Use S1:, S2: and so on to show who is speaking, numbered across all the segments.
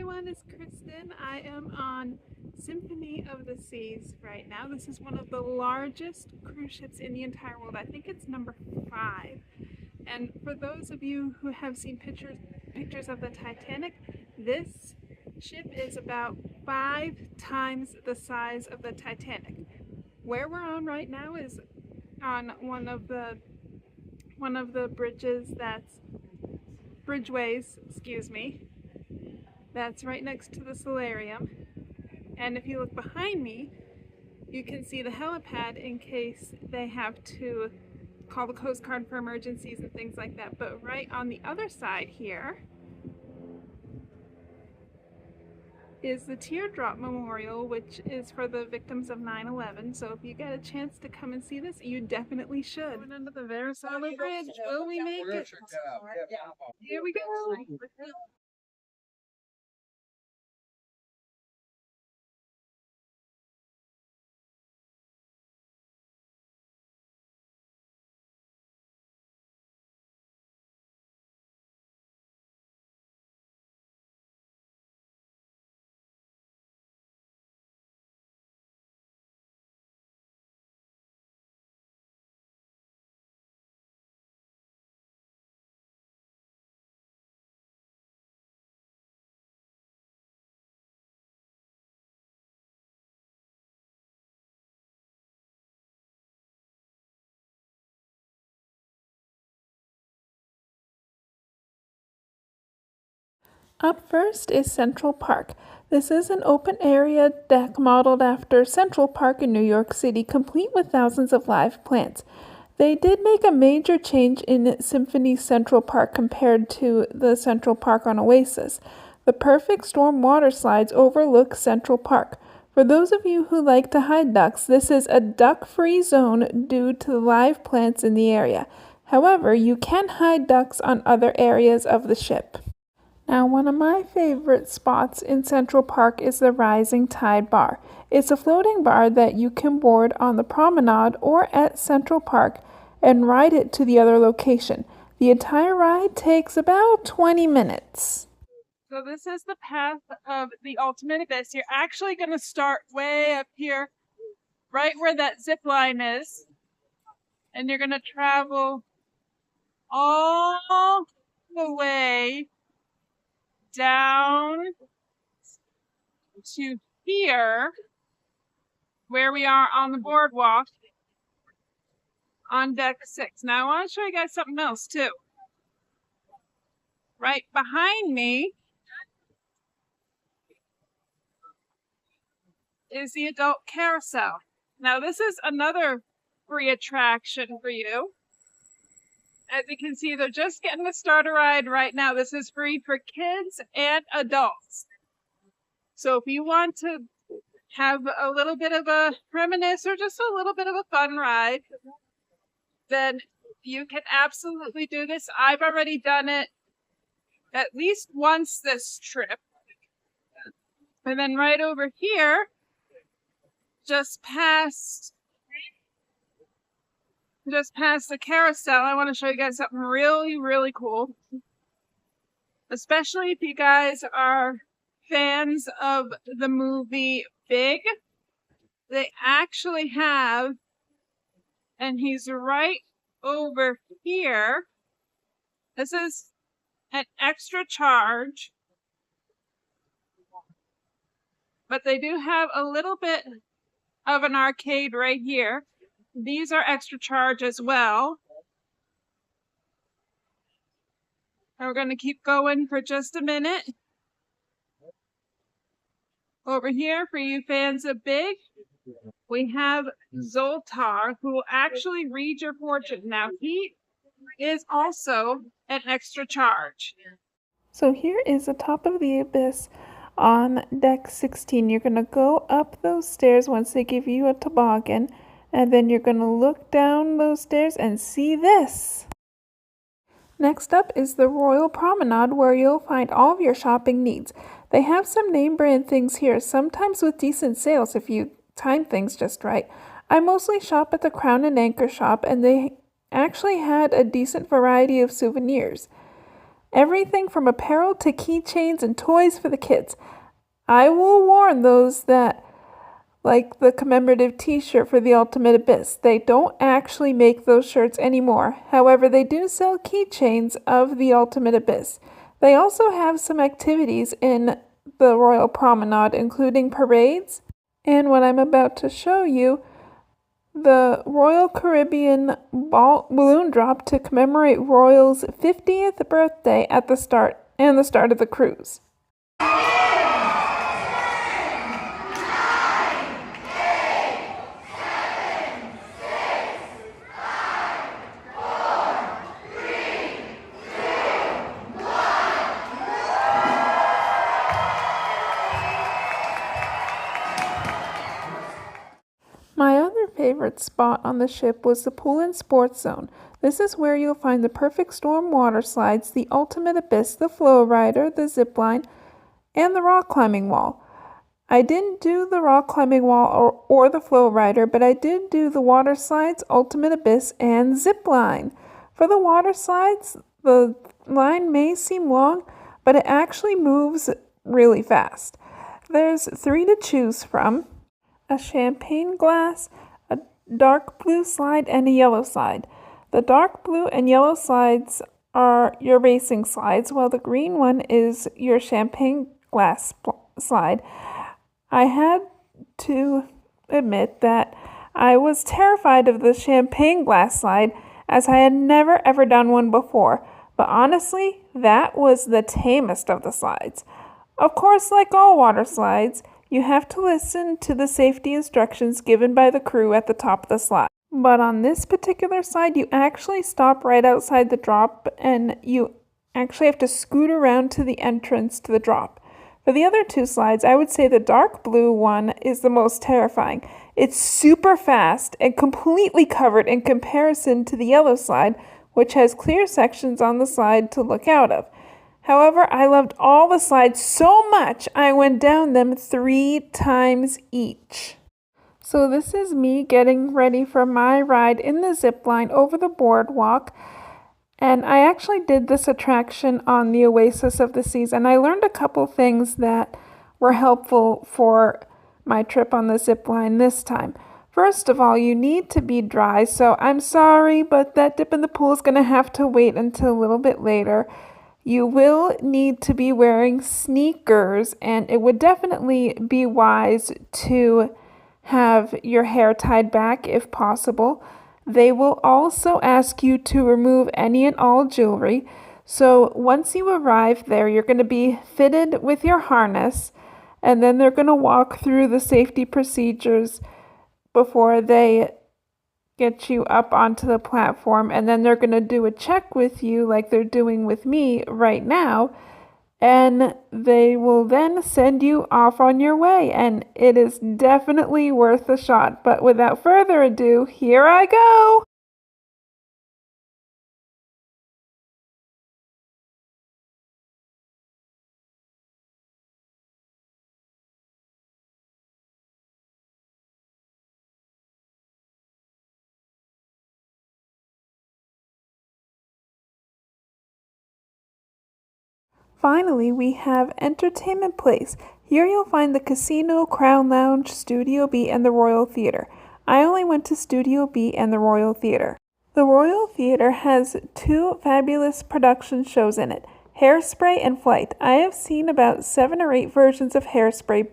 S1: everyone, it's Kristen. I am on Symphony of the Seas right now. This is one of the largest cruise ships in the entire world. I think it's number 5. And for those of you who have seen pictures of the Titanic, this ship is about 5 times the size of the Titanic. Where we're on right now is on one of the bridgeways, that's right next to the solarium. And if you look behind me, you can see the helipad in case they have to call the Coast Guard for emergencies and things like that. But right on the other side here is the Teardrop Memorial, which is for the victims of 9/11. So if you get a chance to come and see this, you definitely should. Going under the Versailles Bridge. Will we make it? Here we go. Up first is Central Park. This is an open area deck modeled after Central Park in New York City, complete with thousands of live plants. They did make a major change in Symphony Central Park compared to the Central Park on Oasis. The perfect storm water slides overlook Central Park. For those of you who like to hide ducks, this is a duck-free zone due to the live plants in the area. However, you can hide ducks on other areas of the ship. Now, one of my favorite spots in Central Park is the Rising Tide Bar. It's a floating bar that you can board on the promenade or at Central Park and ride it to the other location. The entire ride takes about 20 minutes. So this is the path of the ultimate abyss. You're actually going to start way up here, right where that zip line is, and you're going to travel all the way down to here, where we are on the boardwalk on deck 6. Now I want to show you guys something else too. Right behind me is the adult carousel. Now this is another free attraction for you. As you can see, they're just getting the starter ride right now. This is free for kids and adults. So if you want to have a little bit of a reminisce or just a little bit of a fun ride, then you can absolutely do this. I've already done it at least once this trip. And then right over here, just past the carousel, I want to show you guys something really, really cool. Especially if you guys are fans of the movie Big. They actually have, and he's right over here. This is an extra charge, but they do have a little bit of an arcade right here. These are extra charge as well. And we're going to keep going for just a minute. Over here, for you fans of Big, we have Zoltar, who will actually read your fortune. Now, he is also an extra charge. So here is the top of the abyss on deck 16. You're going to go up those stairs once they give you a toboggan. And then you're going to look down those stairs and see this. Next up is the Royal Promenade, where you'll find all of your shopping needs. They have some name brand things here, sometimes with decent sales if you time things just right. I mostly shop at the Crown and Anchor shop, and they actually had a decent variety of souvenirs. Everything from apparel to keychains and toys for the kids. I will warn those that like the commemorative t-shirt for the Ultimate Abyss. They don't actually make those shirts anymore. However, they do sell keychains of the Ultimate Abyss. They also have some activities in the Royal Promenade, including parades, and what I'm about to show you, the Royal Caribbean balloon drop to commemorate Royal's 50th birthday at the start of the cruise. My other favorite spot on the ship was the pool and sports zone. This is where you'll find the perfect storm water slides, the Ultimate Abyss, the flow rider, the zip line, and the rock climbing wall. I didn't do the rock climbing wall or the flow rider, but I did do the water slides, Ultimate Abyss, and zip line. For the water slides, the line may seem long, but it actually moves really fast. There's 3 to choose from: a champagne glass, a dark blue slide, and a yellow slide. The dark blue and yellow slides are your racing slides, while the green one is your champagne glass slide. I had to admit that I was terrified of the champagne glass slide, as I had never ever done one before, but honestly, that was the tamest of the slides. Of course, like all water slides, you have to listen to the safety instructions given by the crew at the top of the slide. But on this particular slide, you actually stop right outside the drop, and you actually have to scoot around to the entrance to the drop. For the other 2 slides, I would say the dark blue one is the most terrifying. It's super fast and completely covered in comparison to the yellow slide, which has clear sections on the slide to look out of. However, I loved all the slides so much, I went down them 3 times each. So this is me getting ready for my ride in the zip line over the boardwalk. And I actually did this attraction on the Oasis of the Seas, and I learned a couple things that were helpful for my trip on the zip line this time. First of all, you need to be dry, so I'm sorry, but that dip in the pool is going to have to wait until a little bit later. You will need to be wearing sneakers, and it would definitely be wise to have your hair tied back if possible. They will also ask you to remove any and all jewelry. So once you arrive there, you're going to be fitted with your harness, and then they're going to walk through the safety procedures before they get you up onto the platform, and then they're going to do a check with you like they're doing with me right now, and they will then send you off on your way, and it is definitely worth a shot. But without further ado, here I go! Finally, we have Entertainment Place. Here you'll find the Casino, Crown Lounge, Studio B, and the Royal Theatre. I only went to Studio B and the Royal Theatre. The Royal Theatre has 2 fabulous production shows in it, Hairspray and Flight. I have seen about 7 or 8 versions of Hairspray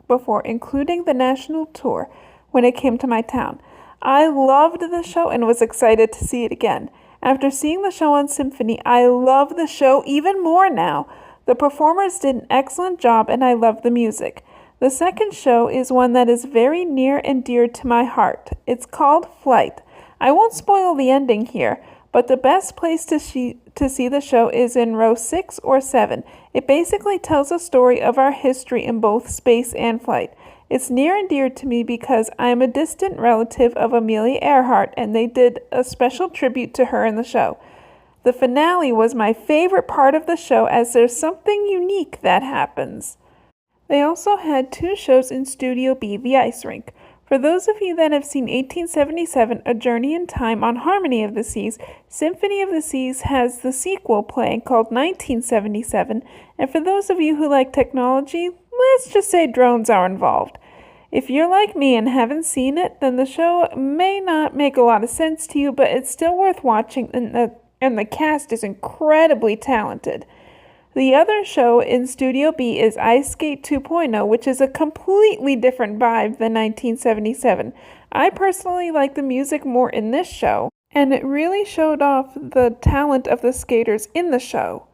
S1: before, including the national tour when it came to my town. I loved the show and was excited to see it again. After seeing the show on Symphony, I love the show even more now. The performers did an excellent job, and I love the music. The second show is one that is very near and dear to my heart. It's called Flight. I won't spoil the ending here, but the best place to see the show is in row 6 or 7. It basically tells a story of our history in both space and flight. It's near and dear to me because I am a distant relative of Amelia Earhart, and they did a special tribute to her in the show. The finale was my favorite part of the show, as there's something unique that happens. They also had 2 shows in Studio B, the ice rink. For those of you that have seen 1877, A Journey in Time on Harmony of the Seas, Symphony of the Seas has the sequel playing called 1977, and for those of you who like technology, let's just say drones are involved. If you're like me and haven't seen it, then the show may not make a lot of sense to you, but it's still worth watching, and the cast is incredibly talented. The other show in Studio B is Ice Skate 2.0, which is a completely different vibe than 1977. I personally like the music more in this show, and it really showed off the talent of the skaters in the show.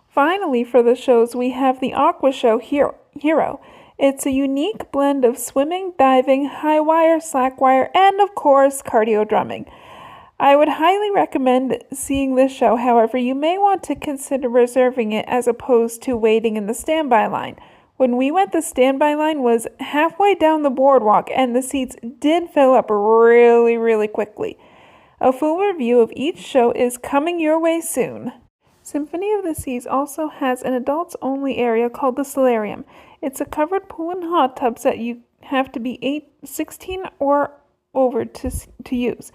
S1: Finally, for the shows, we have the Aqua Show Hero. It's a unique blend of swimming, diving, high wire, slack wire, and of course, cardio drumming. I would highly recommend seeing this show, however, you may want to consider reserving it as opposed to waiting in the standby line. When we went, the standby line was halfway down the boardwalk, and the seats did fill up really quickly. A full review of each show is coming your way soon. Symphony of the Seas also has an adults-only area called the Solarium. It's a covered pool and hot tubs that you have to be 16 or over to use.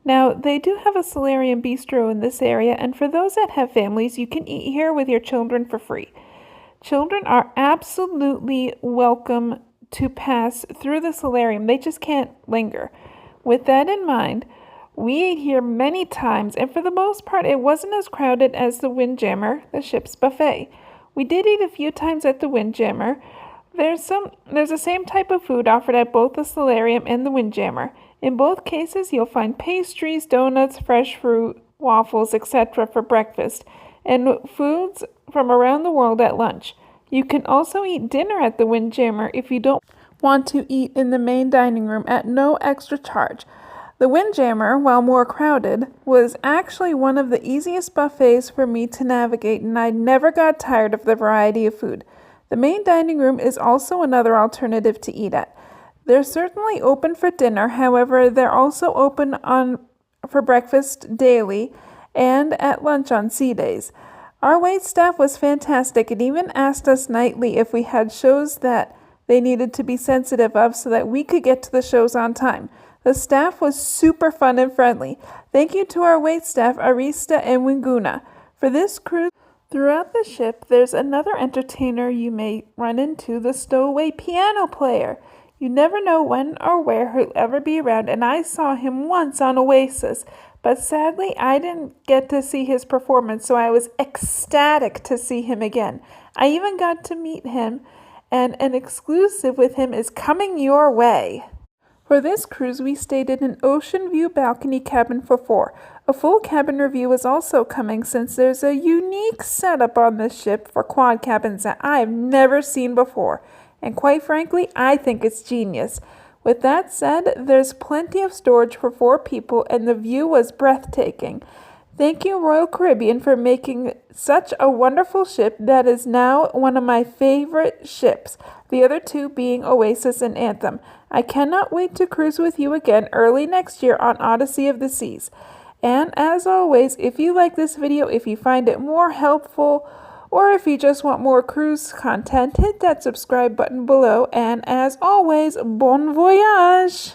S1: Now, they do have a Solarium bistro in this area, and for those that have families, you can eat here with your children for free. Children are absolutely welcome to pass through the Solarium. They just can't linger. With that in mind, we ate here many times, and for the most part, it wasn't as crowded as the Windjammer, the ship's buffet. We did eat a few times at the Windjammer. There's the same type of food offered at both the Solarium and the Windjammer. In both cases, you'll find pastries, donuts, fresh fruit, waffles, etc. for breakfast, and foods from around the world at lunch. You can also eat dinner at the Windjammer if you don't want to eat in the main dining room at no extra charge. The Windjammer, while more crowded, was actually one of the easiest buffets for me to navigate, and I never got tired of the variety of food. The main dining room is also another alternative to eat at. They're certainly open for dinner, however, they're also open for breakfast daily and at lunch on sea days. Our wait staff was fantastic and even asked us nightly if we had shows that they needed to be sensitive of so that we could get to the shows on time. The staff was super fun and friendly. Thank you to our waitstaff, Arista and Winguna. For this cruise, throughout the ship, there's another entertainer you may run into, the stowaway piano player. You never know when or where he'll ever be around, and I saw him once on Oasis, but sadly I didn't get to see his performance, so I was ecstatic to see him again. I even got to meet him, and an exclusive with him is coming your way. For this cruise, we stayed in an ocean view balcony cabin for 4. A full cabin review is also coming since there's a unique setup on this ship for quad cabins that I have never seen before. And quite frankly, I think it's genius. With that said, there's plenty of storage for 4 people and the view was breathtaking. Thank you, Royal Caribbean, for making such a wonderful ship that is now one of my favorite ships, the other 2 being Oasis and Anthem. I cannot wait to cruise with you again early next year on Odyssey of the Seas. And as always, if you like this video, if you find it more helpful, or if you just want more cruise content, hit that subscribe button below. And as always, bon voyage!